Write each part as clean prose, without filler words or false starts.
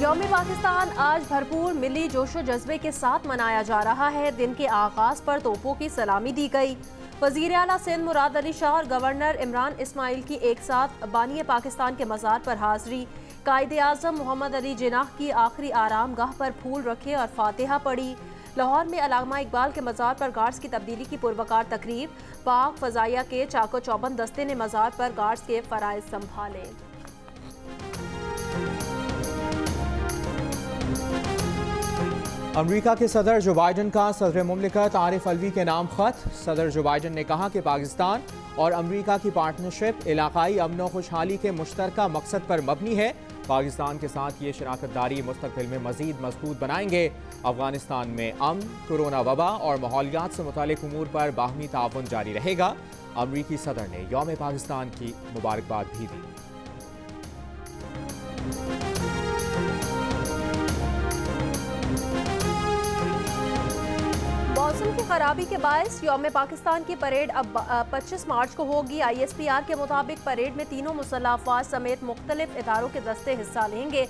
यौम पाकिस्तान आज भरपूर मिली जोशो जज्बे के साथ मनाया जा रहा है। दिन के आगाज पर तोपों की सलामी दी गई। वजीर आला सिंध मुराद अली शाह और गवर्नर इमरान इस्माइल की एक साथ बानी पाकिस्तान के मज़ार पर हाजिरी। कायदे आज़म मोहम्मद अली जिन्नाह की आखिरी आराम गाह पर फूल रखे और फातिहा पढ़ी। लाहौर में अल्लामा इकबाल के मज़ार पर गार्ड्स की तब्दीली की पुरवकार तकरीब। पाक फ़ज़ाइया के चाको चौबंद दस्ते ने मज़ार पर गार्ड्स के फ़राइज़ संभाले। अमरीका के सदर जो बाइडन का सदर मुमलिकत आरिफ अलवी के नाम खत। सदर जो बाइडन ने कहा कि पाकिस्तान और अमरीका की पार्टनरशिप इलाकाई अमन और खुशहाली के मुश्तरका मकसद पर मबनी है। पाकिस्तान के साथ ये शराकतदारी मुस्तकबिल में मजीद मजबूत बनाएंगे। अफगानिस्तान में अमन, कोरोना वबा और माहौलियात से मुतालिक उमूर पर बाहमी ताउन जारी रहेगा। अमरीकी सदर ने यौम पाकिस्तान की मुबारकबाद भी दी। मौसम की खराबी के बायस यौम पाकिस्तान की परेड अब 25 मार्च को होगी। ISPR के मुताबिक परेड में तीनों मुसल्लह अफवाज समेत मुख्तलिफ इदारों के दस्ते हिस्सा लेंगे।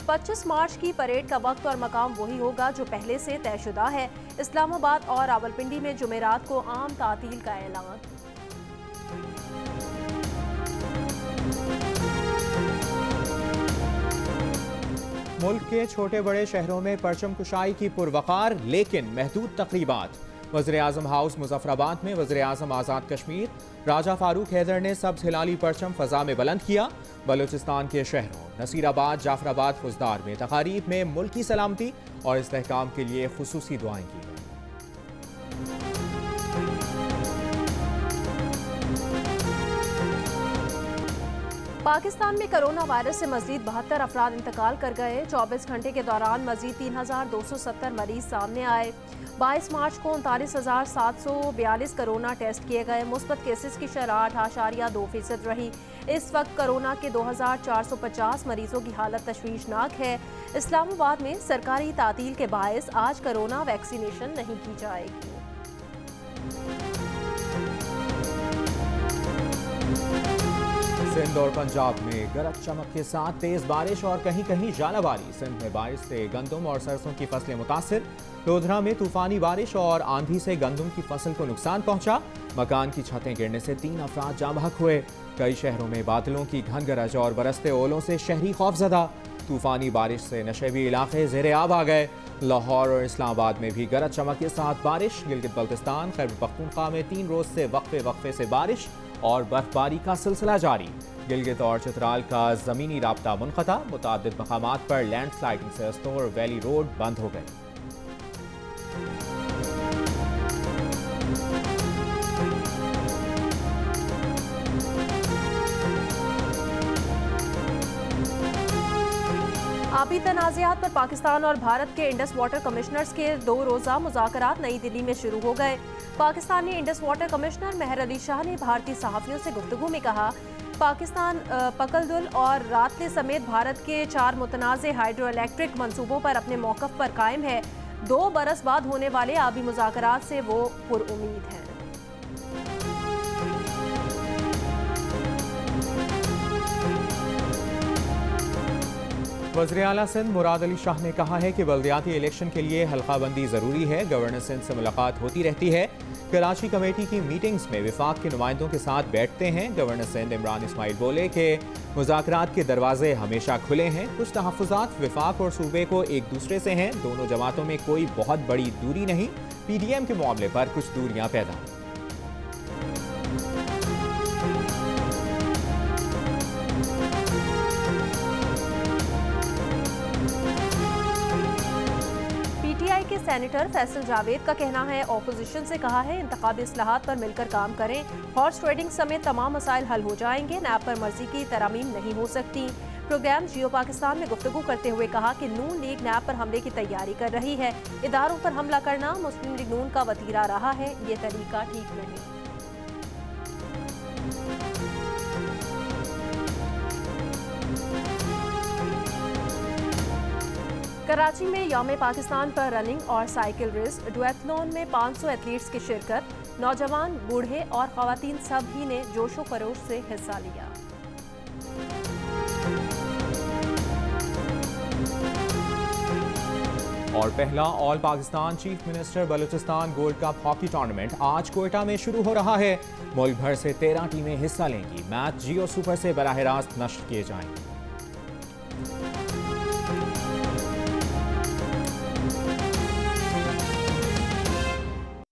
25 मार्च की परेड का वक्त और मकाम वही होगा जो पहले से तयशुदा है। इस्लामाबाद और रावलपिंडी में जुमेरात को आम तातील का ऐलान। मुल्क के छोटे बड़े शहरों में परचम कुशाई की पुरवकार लेकिन महदूद तकरीबात। वज़ीर आज़म हाउस मुजफ्फराबाद में वज़ीर आज़म आज़ाद कश्मीर राजा फारूक हैदर ने सब्ज़ हिलाली परचम फ़ज़ा में बुलंद किया। बलूचिस्तान के शहरों नसीराबाद, जाफराबाद, फुजदार में तकारीब में मुल्की सलामती और इस्तेहकाम के लिए खुसूसी दुआएं की गई। पाकिस्तान में कोरोना वायरस से मजीद 72 अफराद इंतकाल कर गए। 24 घंटे के दौरान मजीद 3270 मरीज सामने आए। 22 मार्च को 39,742 कोरोना टेस्ट किए गए। मुस्बत केसेस की शरह 8.2% रही। इस वक्त कोरोना के 2450 मरीजों की हालत तशवीशनाक है। इस्लामाबाद में सरकारी तातील के बायस आज कोरोना वैक्सीनेशन नहीं की जाएगी। सिंध और पंजाब में गरज चमक के साथ तेज बारिश और कहीं कहीं जालाबारी। सिंध में बारिश से गंदम और सरसों की फसलें मुतासिर। लोधरा में तूफानी बारिश और आंधी से गंदम की फसल को नुकसान पहुंचा। मकान की छतें गिरने से 3 अफराद जाँ बहक हुए। कई शहरों में बादलों की घन गरज और बरसते ओलों से शहरी खौफजदा। तूफानी बारिश से नशेबी इलाके ज़ेरे आब आ गए। लाहौर और इस्लामाबाद में भी गरज चमक के साथ बारिश। गिलगित बल्तिस्तान, खैबर पख्तूनख्वा में 3 रोज से वक्फे से बारिश और बर्फबारी का सिलसिला जारी। गिलगित और चित्राल का जमीनी राब्ता मुनक़ता। मुतादिद मकामात पर लैंडस्लाइडिंग से अस्तोर वैली रोड बंद हो गए। आबी तनाज़ात पर पाकिस्तान और भारत के इंडस वाटर कमिश्नर्स के 2 रोज़ा मुज़ाकरात नई दिल्ली में शुरू हो गए। पाकिस्तानी इंडस वाटर कमिश्नर मेहर अली शाह ने भारतीय सहाफ़ियों से गुफ्तगू में कहा, पाकिस्तान पकलदुल और रातले समेत भारत के 4 मुतनाज़े हाइड्रो इलेक्ट्रिक मंसूबों पर अपने मौक़िफ़ पर कायम है। 2 बरस बाद होने वाले आबी मुज़ाकरात से वो पुरउम्मीद हैं। वज़ीर आला सिंध मुराद अली शाह ने कहा है कि बल्दियाती इलेक्शन के लिए हल्काबंदी ज़रूरी है। गवर्नर सिंध से मुलाकात होती रहती है। कराची कमेटी की मीटिंग्स में विफाक के नुमाइंदों के साथ बैठते हैं। गवर्नर सिंध इमरान इस्माइल बोले कि मुज़ाकरात के दरवाजे हमेशा खुले हैं। कुछ तहफ़्फ़ुज़ात विफाक और सूबे को एक दूसरे से हैं। दोनों जमातों में कोई बहुत बड़ी दूरी नहीं। PDM के मामले पर कुछ दूरियाँ पैदा। के सेनेटर फैसल जावेद का कहना है, ऑपोजिशन से कहा है इंतखाबी इस्लाहात पर मिलकर काम करें। हॉर्स ट्रेडिंग समेत तमाम मसाइल हल हो जाएंगे। नैब पर मर्जी की तरमीम नहीं हो सकती। प्रोग्राम जियो पाकिस्तान में गुफ्तगू करते हुए कहा कि नून लीग नैब पर हमले की तैयारी कर रही है। इदारों पर हमला करना मुस्लिम लीग नून का वतीरा रहा है। ये तरीका ठीक नहीं। कराची में यौम पाकिस्तान पर रनिंग और साइकिल रेस डुएथलॉन में 500 एथलीट्स की शिरकत। नौजवान, बूढ़े और ख़वातीन सभी ने जोशो खरोश से हिस्सा लिया। और पहला all Pakistan chief minister Balochistan gold cup hockey tournament आज कोयटा में शुरू हो रहा है। मुल्क भर से 13 टीमें हिस्सा लेंगी। मैच जियो सुपर से बराह रास्त नश्र किए जाएंगे।